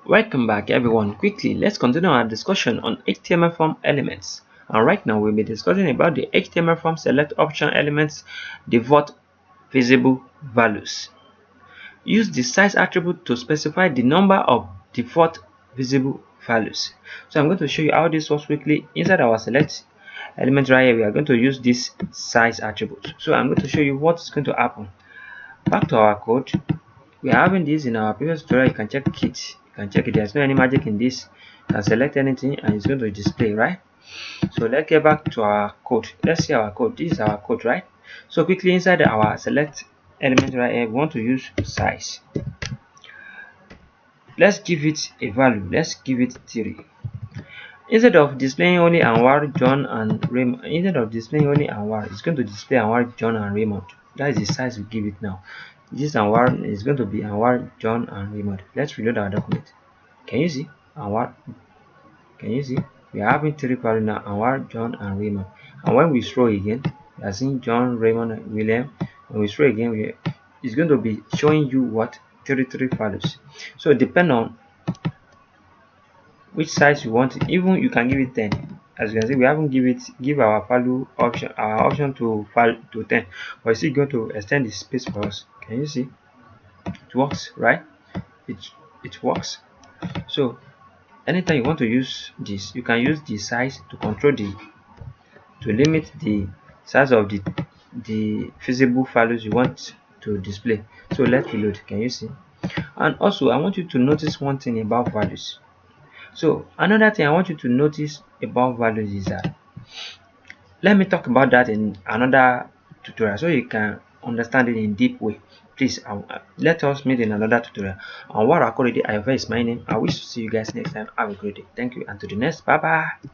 Welcome back everyone. Quickly, let's continue our discussion on HTML form elements. And right now we'll be discussing about the HTML form select option elements default visible values. Use the size attribute to specify the number of default visible values. So I'm going to show you how this works quickly. Inside our select element right here, we are going to use this size attribute. So I'm going to show you what's going to happen. Back to our code. We are having this in our previous tutorial. You can check it. You can check it. There's no any magic in this. You can select anything and it's going to display, right? So let's get back to our code. Let's see our code. This is our code, right? So quickly inside our select element right here, we want to use size. Let's give it a value. Let's give it 3. Instead of displaying only Anwar, John, and Raymond, it's going to display Anwar, John, and Raymond. That is the size we give it now. This Anwar is going to be Anwar, John, and Raymond. Let's reload our document. Can you see Anwar? Can you see? We are having 3 values now: Anwar, John, and Raymond. And when we scroll again, we are seeing John, Raymond, and William. When we scroll again, it's going to be showing you what 33 values. So depend on which size you want. Even you can give it 10. As you can see, we haven't give our value option, our option to 10, but it's still going to extend the space for us. Can you see? It works, right? It works. So anytime you want to use this, you can use the size to control to limit the size of the visible values you want to display. So let's reload. Can you see? And also I want you to notice one thing about values. So another thing I want you to notice about values is that, let me talk about that in another tutorial so you can understand it in deep way. Please let us meet in another tutorial. Anwar akorede, ayofe is my name. I wish to see you guys next time. Have a great day. Thank you and to the next. Bye bye.